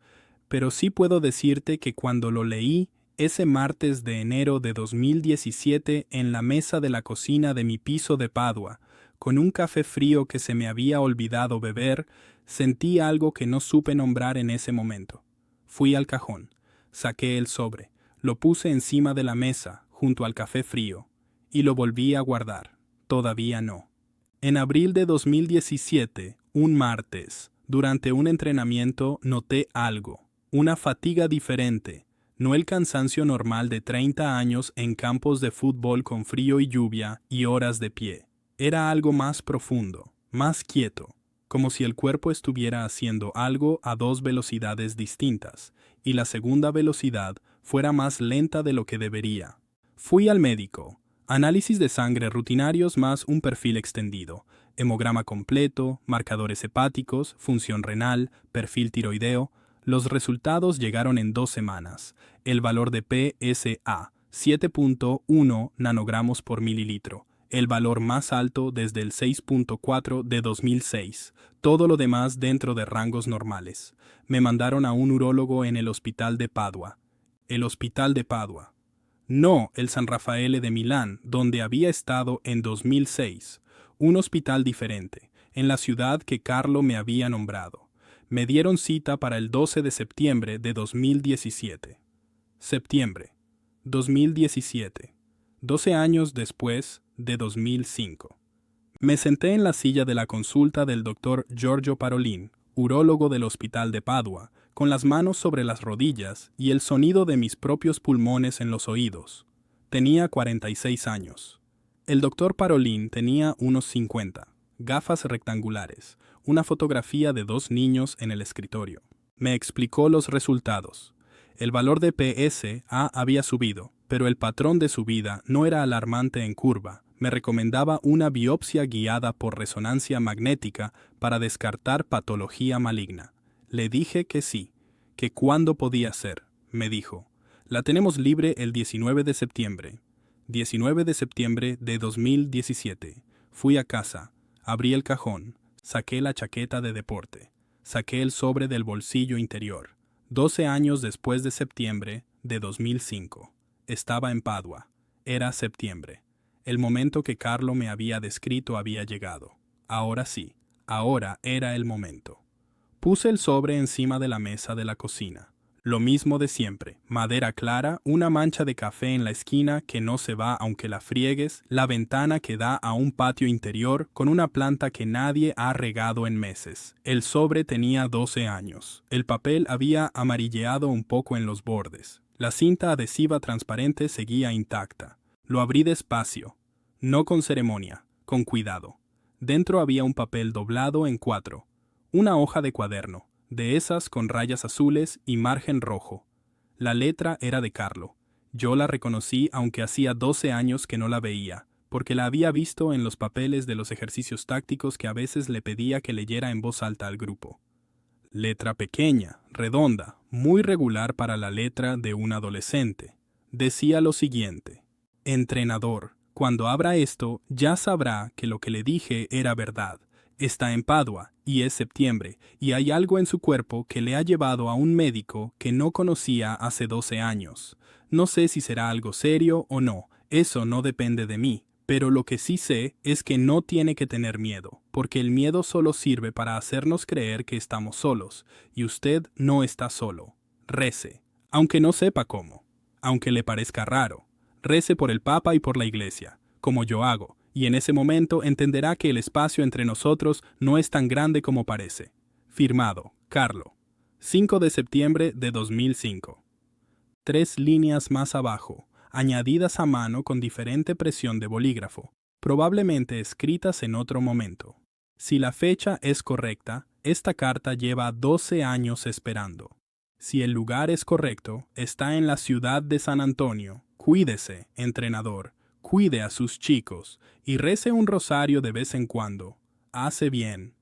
pero sí puedo decirte que cuando lo leí ese martes de enero de 2017 en la mesa de la cocina de mi piso de Padua, con un café frío que se me había olvidado beber, sentí algo que no supe nombrar en ese momento. Fui al cajón, saqué el sobre. Lo puse encima de la mesa, junto al café frío, y lo volví a guardar. Todavía no. En abril de 2017, un martes, durante un entrenamiento noté algo, una fatiga diferente, no el cansancio normal de 30 años en campos de fútbol con frío y lluvia y horas de pie. Era algo más profundo, más quieto, como si el cuerpo estuviera haciendo algo a 2 velocidades distintas, y la segunda velocidad fuera más lenta de lo que debería. Fui al médico. Análisis de sangre rutinarios más un perfil extendido. Hemograma completo, marcadores hepáticos, función renal, perfil tiroideo. Los resultados llegaron en 2 semanas. El valor de PSA, 7.1 nanogramos por mililitro. El valor más alto desde el 6.4 de 2006. Todo lo demás dentro de rangos normales. Me mandaron a un urólogo en el hospital de Padua. El hospital de Padua. No el San Raffaele de Milán, donde había estado en 2006, un hospital diferente, en la ciudad que Carlo me había nombrado. Me dieron cita para el 12 de septiembre de 2017. Septiembre 2017, 12 años después de 2005. Me senté en la silla de la consulta del doctor Giorgio Parolin, urólogo del Hospital de Padua, con las manos sobre las rodillas y el sonido de mis propios pulmones en los oídos. Tenía 46 años. El doctor Parolin tenía unos 50, gafas rectangulares, una fotografía de 2 niños en el escritorio. Me explicó los resultados. El valor de PSA había subido, pero el patrón de subida no era alarmante en curva. Me recomendaba una biopsia guiada por resonancia magnética para descartar patología maligna. Le dije que sí, que cuándo podía ser. Me dijo, la tenemos libre el 19 de septiembre. 19 de septiembre de 2017. Fui a casa, abrí el cajón, saqué la chaqueta de deporte, saqué el sobre del bolsillo interior. 12 años después de septiembre de 2005. Estaba en Padua. Era septiembre. El momento que Carlo me había descrito había llegado. Ahora sí, ahora era el momento. Puse el sobre encima de la mesa de la cocina. Lo mismo de siempre, madera clara, una mancha de café en la esquina que no se va aunque la friegues, la ventana que da a un patio interior con una planta que nadie ha regado en meses. El sobre tenía 12 años. El papel había amarilleado un poco en los bordes. La cinta adhesiva transparente seguía intacta. Lo abrí despacio, no con ceremonia, con cuidado. Dentro había un papel doblado en 4, una hoja de cuaderno, de esas con rayas azules y margen rojo. La letra era de Carlo. Yo la reconocí aunque hacía 12 años que no la veía, porque la había visto en los papeles de los ejercicios tácticos que a veces le pedía que leyera en voz alta al grupo. Letra pequeña, redonda, muy regular para la letra de un adolescente. Decía lo siguiente: Entrenador, cuando abra esto, ya sabrá que lo que le dije era verdad. Está en Padua, y es septiembre, y hay algo en su cuerpo que le ha llevado a un médico que no conocía hace 12 años. No sé si será algo serio o no, eso no depende de mí, pero lo que sí sé es que no tiene que tener miedo, porque el miedo solo sirve para hacernos creer que estamos solos, y usted no está solo. Rece, aunque no sepa cómo, aunque le parezca raro. Rece por el Papa y por la Iglesia, como yo hago, y en ese momento entenderá que el espacio entre nosotros no es tan grande como parece. Firmado, Carlo. 5 de septiembre de 2005. 3 líneas más abajo, añadidas a mano con diferente presión de bolígrafo, probablemente escritas en otro momento. Si la fecha es correcta, esta carta lleva 12 años esperando. Si el lugar es correcto, está en la ciudad de San Antonio. Cuídese, entrenador, cuide a sus chicos y rece un rosario de vez en cuando. Hace bien.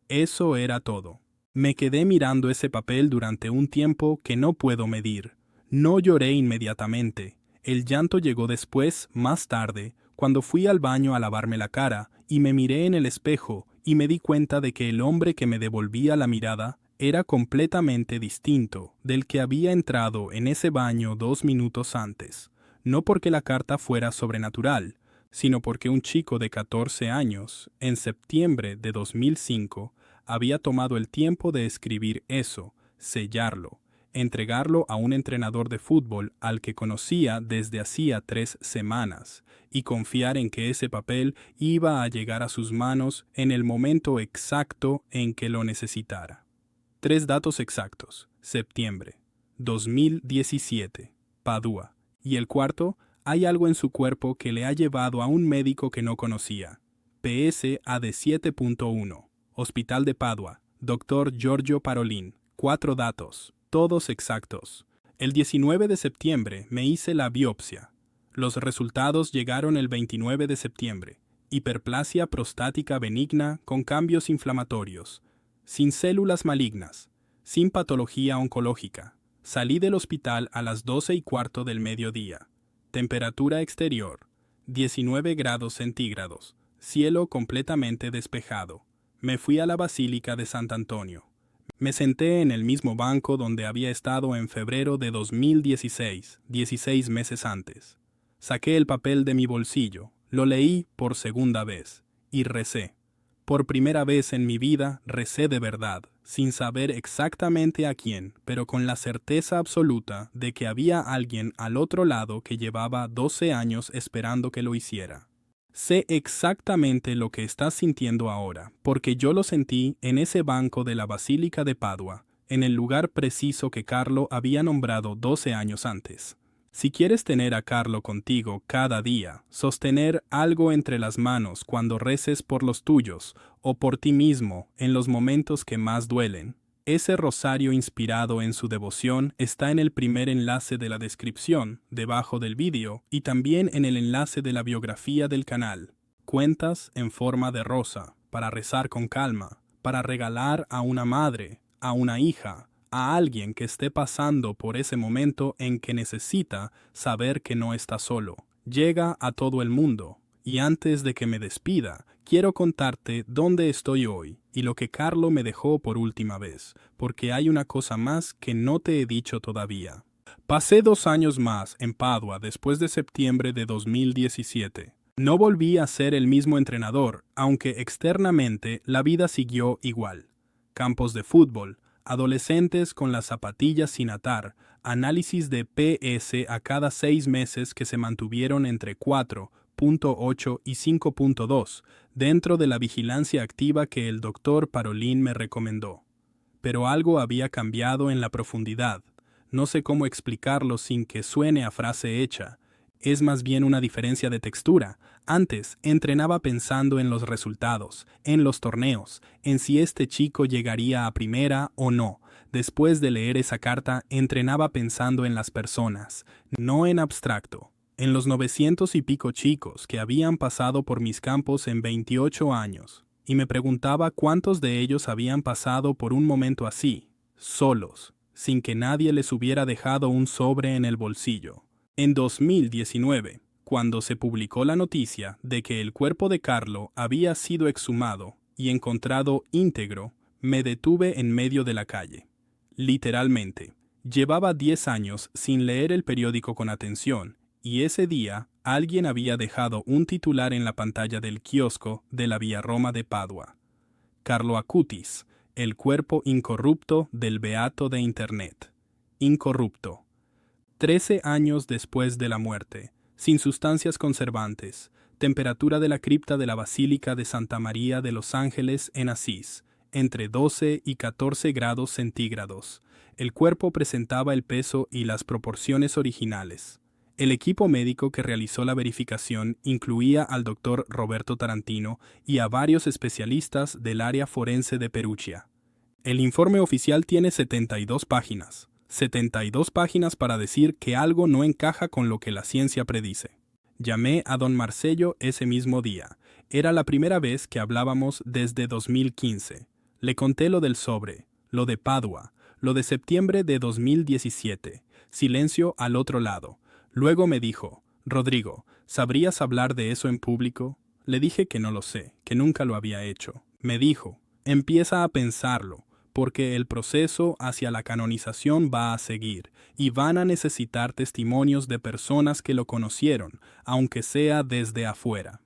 Eso era todo. Me quedé mirando ese papel durante un tiempo que no puedo medir. No lloré inmediatamente. El llanto llegó después, más tarde, cuando fui al baño a lavarme la cara y me miré en el espejo y me di cuenta de que el hombre que me devolvía la mirada era completamente distinto del que había entrado en ese baño 2 minutos antes. No porque la carta fuera sobrenatural, sino porque un chico de 14 años, en septiembre de 2005, había tomado el tiempo de escribir eso, sellarlo, entregarlo a un entrenador de fútbol al que conocía desde hacía 3 semanas, y confiar en que ese papel iba a llegar a sus manos en el momento exacto en que lo necesitara. 3 datos exactos. Septiembre 2017, Padua. Y el cuarto, hay algo en su cuerpo que le ha llevado a un médico que no conocía. PSA de 7.1. Hospital de Padua. Dr. Giorgio Parolin. 4 datos, todos exactos. El 19 de septiembre me hice la biopsia. Los resultados llegaron el 29 de septiembre. Hiperplasia prostática benigna con cambios inflamatorios. Sin células malignas. Sin patología oncológica. Salí del hospital a las 12:15 del mediodía. Temperatura exterior, 19 grados centígrados. Cielo completamente despejado. Me fui a la Basílica de Sant Antonio. Me senté en el mismo banco donde había estado en febrero de 2016, 16 meses antes. Saqué el papel de mi bolsillo, lo leí por segunda vez y recé. Por primera vez en mi vida recé de verdad, sin saber exactamente a quién, pero con la certeza absoluta de que había alguien al otro lado que llevaba 12 años esperando que lo hiciera. Sé exactamente lo que estás sintiendo ahora, porque yo lo sentí en ese banco de la Basílica de Padua, en el lugar preciso que Carlo había nombrado 12 años antes. Si quieres tener a Carlo contigo cada día, sostener algo entre las manos cuando reces por los tuyos o por ti mismo en los momentos que más duelen, ese rosario inspirado en su devoción está en el primer enlace de la descripción, debajo del vídeo, y también en el enlace de la biografía del canal. Cuentas en forma de rosa, para rezar con calma, para regalar a una madre, a una hija, a alguien que esté pasando por ese momento en que necesita saber que no está solo. Llega a todo el mundo. Y antes de que me despida, quiero contarte dónde estoy hoy y lo que Carlo me dejó por última vez, porque hay una cosa más que no te he dicho todavía. Pasé 2 años más en Padua después de septiembre de 2017. No volví a ser el mismo entrenador, aunque externamente la vida siguió igual. Campos de fútbol, adolescentes con las zapatillas sin atar, análisis de PS a cada 6 meses que se mantuvieron entre 4.8 y 5.2, dentro de la vigilancia activa que el doctor Parolin me recomendó. Pero algo había cambiado en la profundidad. No sé cómo explicarlo sin que suene a frase hecha. Es más bien una diferencia de textura. Antes entrenaba pensando en los resultados, en los torneos, en si este chico llegaría a primera o no. Después de leer esa carta, entrenaba pensando en las personas, no en abstracto. En los 900 y pico chicos que habían pasado por mis campos en 28 años, y me preguntaba cuántos de ellos habían pasado por un momento así, solos, sin que nadie les hubiera dejado un sobre en el bolsillo. En 2019, cuando se publicó la noticia de que el cuerpo de Carlo había sido exhumado y encontrado íntegro, me detuve en medio de la calle. Literalmente, llevaba 10 años sin leer el periódico con atención, y ese día alguien había dejado un titular en la pantalla del kiosco de la Vía Roma de Padua. Carlo Acutis, el cuerpo incorrupto del beato de Internet. Incorrupto. 13 años después de la muerte, sin sustancias conservantes, temperatura de la cripta de la Basílica de Santa María de los Ángeles en Asís, entre 12 y 14 grados centígrados. El cuerpo presentaba el peso y las proporciones originales. El equipo médico que realizó la verificación incluía al doctor Roberto Tarantino y a varios especialistas del área forense de Perugia. El informe oficial tiene 72 páginas. 72 páginas para decir que algo no encaja con lo que la ciencia predice. Llamé a don Marcello ese mismo día. Era la primera vez que hablábamos desde 2015. Le conté lo del sobre, lo de Padua, lo de septiembre de 2017. Silencio al otro lado. Luego me dijo, Rodrigo, ¿sabrías hablar de eso en público? Le dije que no lo sé, que nunca lo había hecho. Me dijo, empieza a pensarlo, porque el proceso hacia la canonización va a seguir, y van a necesitar testimonios de personas que lo conocieron, aunque sea desde afuera.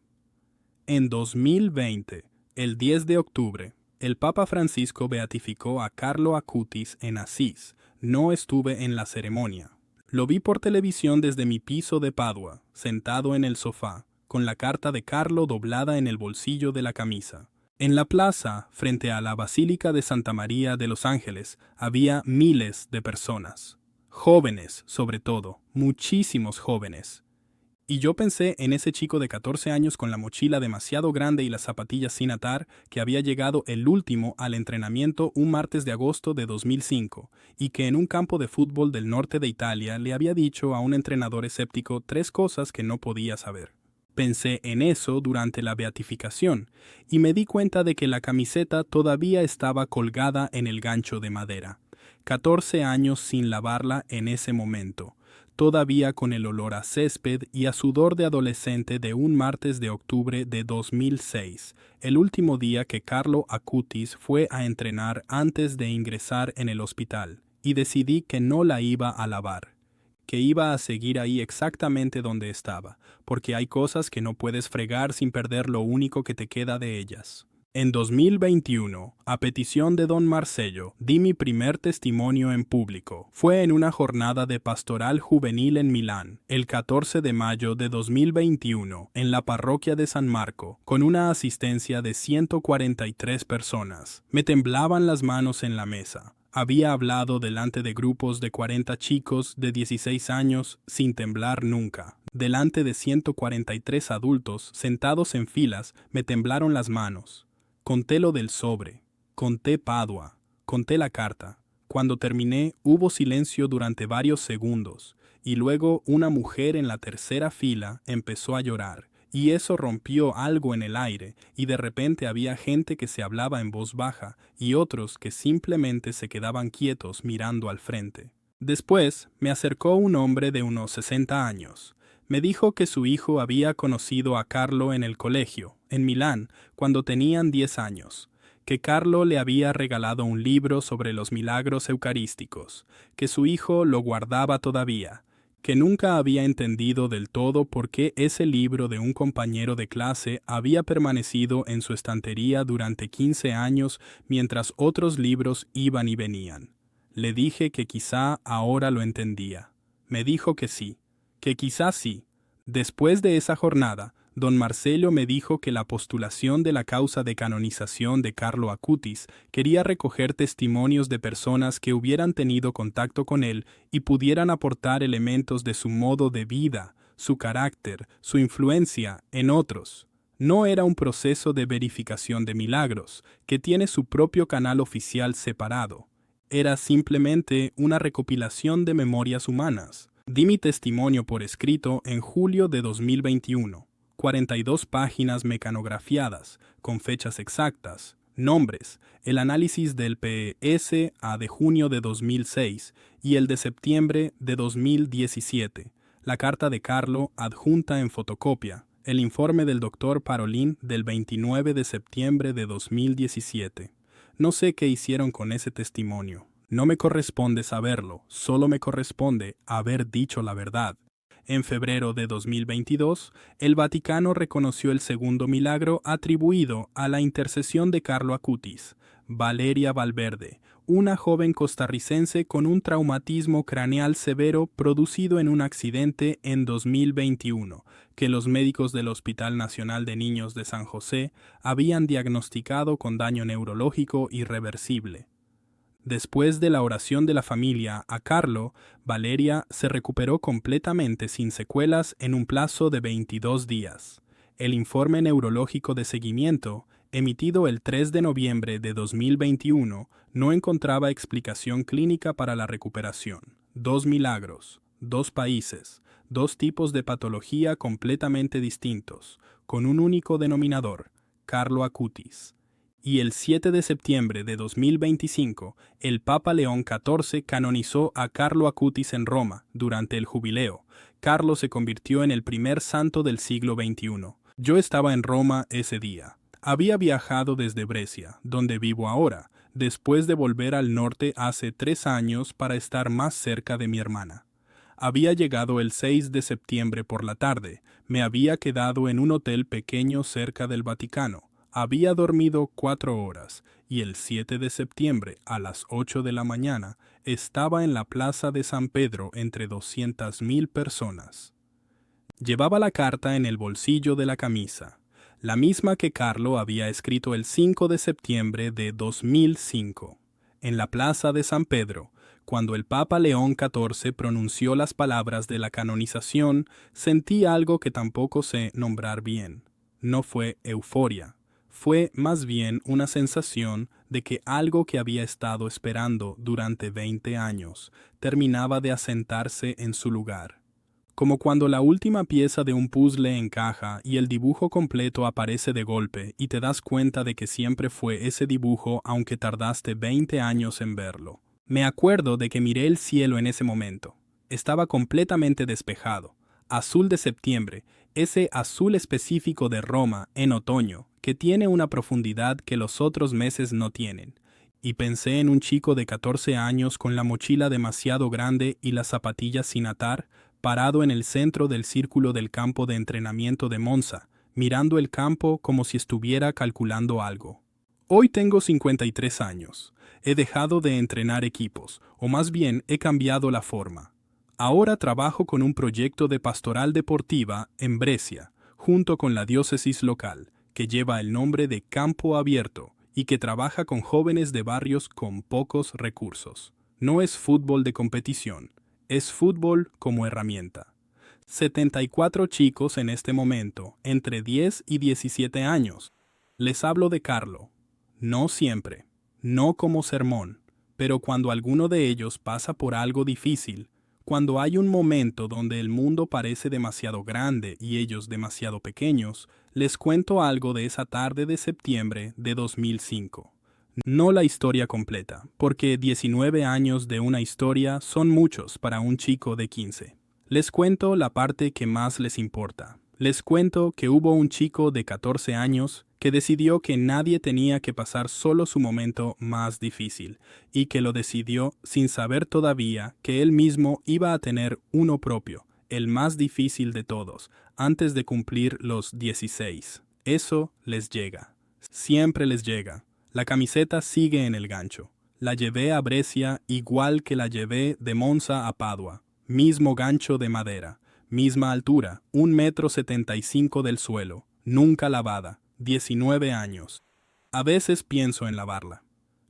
En 2020, el 10 de octubre, el Papa Francisco beatificó a Carlo Acutis en Asís. No estuve en la ceremonia. Lo vi por televisión desde mi piso de Padua, sentado en el sofá, con la carta de Carlo doblada en el bolsillo de la camisa. En la plaza, frente a la Basílica de Santa María de los Ángeles, había miles de personas. Jóvenes, sobre todo, muchísimos jóvenes. Y yo pensé en ese chico de 14 años con la mochila demasiado grande y las zapatillas sin atar, que había llegado el último al entrenamiento un martes de agosto de 2005, y que en un campo de fútbol del norte de Italia le había dicho a un entrenador escéptico 3 cosas que no podía saber. Pensé en eso durante la beatificación, y me di cuenta de que la camiseta todavía estaba colgada en el gancho de madera. 14 años sin lavarla en ese momento. todavía con el olor a césped y a sudor de adolescente de un martes de octubre de 2006, el último día que Carlo Acutis fue a entrenar antes de ingresar en el hospital, y decidí que no la iba a lavar, que iba a seguir ahí exactamente donde estaba, porque hay cosas que no puedes fregar sin perder lo único que te queda de ellas. En 2021, a petición de don Marcello, di mi primer testimonio en público. Fue en una jornada de pastoral juvenil en Milán, el 14 de mayo de 2021, en la parroquia de San Marco, con una asistencia de 143 personas. Me temblaban las manos en la mesa. Había hablado delante de grupos de 40 chicos de 16 años sin temblar nunca. Delante de 143 adultos sentados en filas, me temblaron las manos. Conté lo del sobre, conté Padua, conté la carta. Cuando terminé, hubo silencio durante varios segundos, y luego una mujer en la tercera fila empezó a llorar, y eso rompió algo en el aire, y de repente había gente que se hablaba en voz baja, y otros que simplemente se quedaban quietos mirando al frente. Después, me acercó un hombre de unos 60 años. Me dijo que su hijo había conocido a Carlo en el colegio, en Milán, cuando tenían 10 años, que Carlo le había regalado un libro sobre los milagros eucarísticos, que su hijo lo guardaba todavía, que nunca había entendido del todo por qué ese libro de un compañero de clase había permanecido en su estantería durante 15 años mientras otros libros iban y venían. Le dije que quizá ahora lo entendía. Me dijo que sí, que quizá sí. Después de esa jornada, don Marcello me dijo que la postulación de la causa de canonización de Carlo Acutis quería recoger testimonios de personas que hubieran tenido contacto con él y pudieran aportar elementos de su modo de vida, su carácter, su influencia en otros. No era un proceso de verificación de milagros, que tiene su propio canal oficial separado. Era simplemente una recopilación de memorias humanas. Di mi testimonio por escrito en julio de 2021. 42 páginas mecanografiadas, con fechas exactas, nombres, el análisis del PSA de junio de 2006 y el de septiembre de 2017, la carta de Carlo adjunta en fotocopia, el informe del Dr. Parolin del 29 de septiembre de 2017. No sé qué hicieron con ese testimonio. No me corresponde saberlo, solo me corresponde haber dicho la verdad. En febrero de 2022, el Vaticano reconoció el segundo milagro atribuido a la intercesión de Carlo Acutis, Valeria Valverde, una joven costarricense con un traumatismo craneal severo producido en un accidente en 2021, que los médicos del Hospital Nacional de Niños de San José habían diagnosticado con daño neurológico irreversible. Después de la oración de la familia a Carlo, Valeria se recuperó completamente sin secuelas en un plazo de 22 días. El informe neurológico de seguimiento, emitido el 3 de noviembre de 2021, no encontraba explicación clínica para la recuperación. 2 milagros, 2 países, 2 tipos de patología completamente distintos, con un único denominador, Carlo Acutis. Y el 7 de septiembre de 2025, el Papa León XIV canonizó a Carlo Acutis en Roma durante el jubileo. Carlo se convirtió en el primer santo del siglo XXI. Yo estaba en Roma ese día. Había viajado desde Brescia, donde vivo ahora, después de volver al norte hace 3 años para estar más cerca de mi hermana. Había llegado el 6 de septiembre por la tarde. Me había quedado en un hotel pequeño cerca del Vaticano. Había dormido 4 horas y el 7 de septiembre a las 8 de la mañana estaba en la plaza de San Pedro entre 200,000 personas. Llevaba la carta en el bolsillo de la camisa, la misma que Carlo había escrito el 5 de septiembre de 2005. En la plaza de San Pedro, cuando el Papa León XIV pronunció las palabras de la canonización, sentí algo que tampoco sé nombrar bien. No fue euforia. Fue más bien una sensación de que algo que había estado esperando durante 20 años terminaba de asentarse en su lugar. Como cuando la última pieza de un puzzle encaja y el dibujo completo aparece de golpe y te das cuenta de que siempre fue ese dibujo aunque tardaste 20 años en verlo. Me acuerdo de que miré el cielo en ese momento. Estaba completamente despejado, azul de septiembre, ese azul específico de Roma en otoño, que tiene una profundidad que los otros meses no tienen. Y pensé en un chico de 14 años con la mochila demasiado grande y las zapatillas sin atar, parado en el centro del círculo del campo de entrenamiento de Monza, mirando el campo como si estuviera calculando algo. Hoy tengo 53 años. He dejado de entrenar equipos, o más bien he cambiado la forma. Ahora trabajo con un proyecto de pastoral deportiva en Brescia, junto con la diócesis local, que lleva el nombre de Campo Abierto y que trabaja con jóvenes de barrios con pocos recursos. No es fútbol de competición, es fútbol como herramienta. 74 chicos en este momento, entre 10 y 17 años. Les hablo de Carlo. No siempre, no como sermón, pero cuando alguno de ellos pasa por algo difícil, cuando hay un momento donde el mundo parece demasiado grande y ellos demasiado pequeños, les cuento algo de esa tarde de septiembre de 2005. No la historia completa, porque 19 años de una historia son muchos para un chico de 15. Les cuento la parte que más les importa. Les cuento que hubo un chico de 14 años que decidió que nadie tenía que pasar solo su momento más difícil, y que lo decidió sin saber todavía que él mismo iba a tener uno propio, el más difícil de todos, antes de cumplir los 16. Eso les llega. Siempre les llega. La camiseta sigue en el gancho. La llevé a Brescia igual que la llevé de Monza a Padua. Mismo gancho de madera, misma altura, 1,75 m del suelo, nunca lavada, 19 años. A veces pienso en lavarla.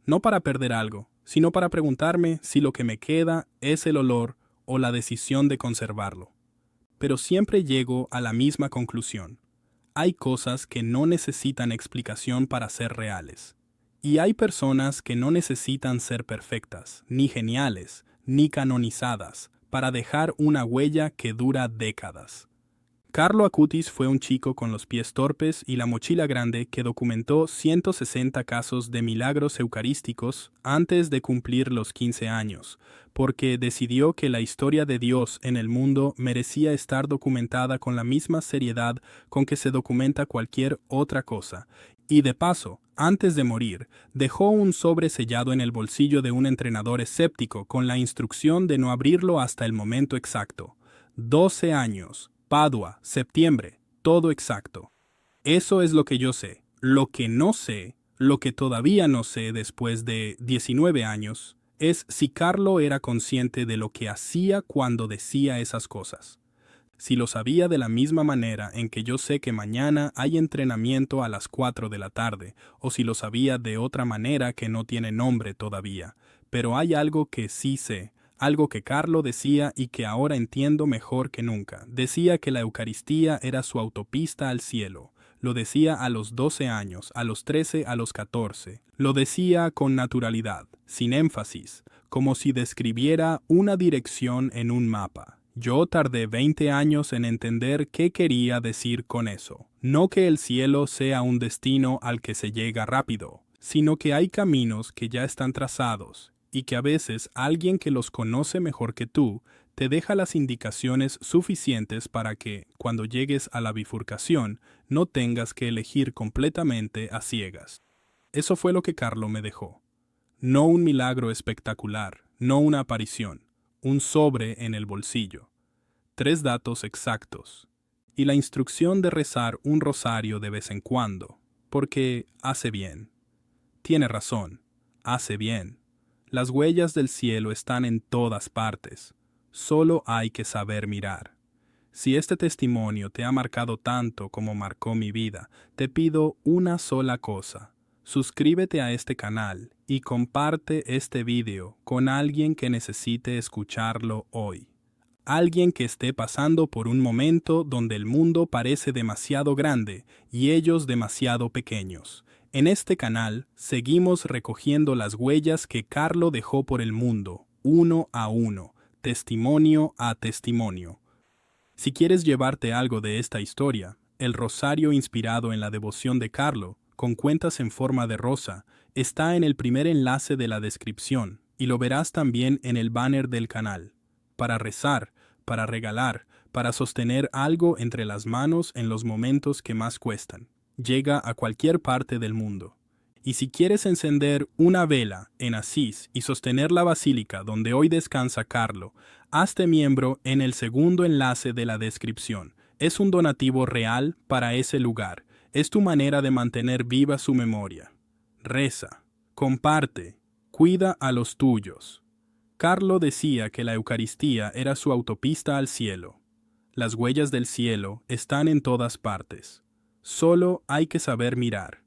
No para perder algo, sino para preguntarme si lo que me queda es el olor o la decisión de conservarlo. Pero siempre llego a la misma conclusión. Hay cosas que no necesitan explicación para ser reales. Y hay personas que no necesitan ser perfectas, ni geniales, ni canonizadas, para dejar una huella que dura décadas. Carlo Acutis fue un chico con los pies torpes y la mochila grande que documentó 160 casos de milagros eucarísticos antes de cumplir los 15 años, porque decidió que la historia de Dios en el mundo merecía estar documentada con la misma seriedad con que se documenta cualquier otra cosa. Y de paso, antes de morir, dejó un sobre sellado en el bolsillo de un entrenador escéptico con la instrucción de no abrirlo hasta el momento exacto. 12 años. Padua, septiembre, todo exacto. Eso es lo que yo sé. Lo que no sé, lo que todavía no sé después de 19 años, es si Carlo era consciente de lo que hacía cuando decía esas cosas. Si lo sabía de la misma manera en que yo sé que mañana hay entrenamiento a las 4 de la tarde, o si lo sabía de otra manera que no tiene nombre todavía. Pero hay algo que sí sé. Algo que Carlo decía y que ahora entiendo mejor que nunca. Decía que la Eucaristía era su autopista al cielo. Lo decía a los 12 años, a los 13, a los 14. Lo decía con naturalidad, sin énfasis, como si describiera una dirección en un mapa. Yo tardé 20 años en entender qué quería decir con eso. No que el cielo sea un destino al que se llega rápido, sino que hay caminos que ya están trazados, y que a veces alguien que los conoce mejor que tú te deja las indicaciones suficientes para que, cuando llegues a la bifurcación, no tengas que elegir completamente a ciegas. Eso fue lo que Carlo me dejó. No un milagro espectacular, no una aparición, un sobre en el bolsillo. 3 datos exactos. Y la instrucción de rezar un rosario de vez en cuando, porque hace bien. Tiene razón, hace bien. Las huellas del cielo están en todas partes. Solo hay que saber mirar. Si este testimonio te ha marcado tanto como marcó mi vida, te pido una sola cosa. Suscríbete a este canal y comparte este video con alguien que necesite escucharlo hoy. Alguien que esté pasando por un momento donde el mundo parece demasiado grande y ellos demasiado pequeños. En este canal seguimos recogiendo las huellas que Carlo dejó por el mundo, uno a uno, testimonio a testimonio. Si quieres llevarte algo de esta historia, el rosario inspirado en la devoción de Carlo, con cuentas en forma de rosa, está en el primer enlace de la descripción y lo verás también en el banner del canal. para rezar, para regalar, para sostener algo entre las manos en los momentos que más cuestan. Llega a cualquier parte del mundo. Y si quieres encender una vela en Asís y sostener la basílica donde hoy descansa Carlo, hazte miembro en el segundo enlace de la descripción. Es un donativo real para ese lugar. Es tu manera de mantener viva su memoria. Reza, comparte, cuida a los tuyos. Carlo decía que la Eucaristía era su autopista al cielo. Las huellas del cielo están en todas partes. Solo hay que saber mirar.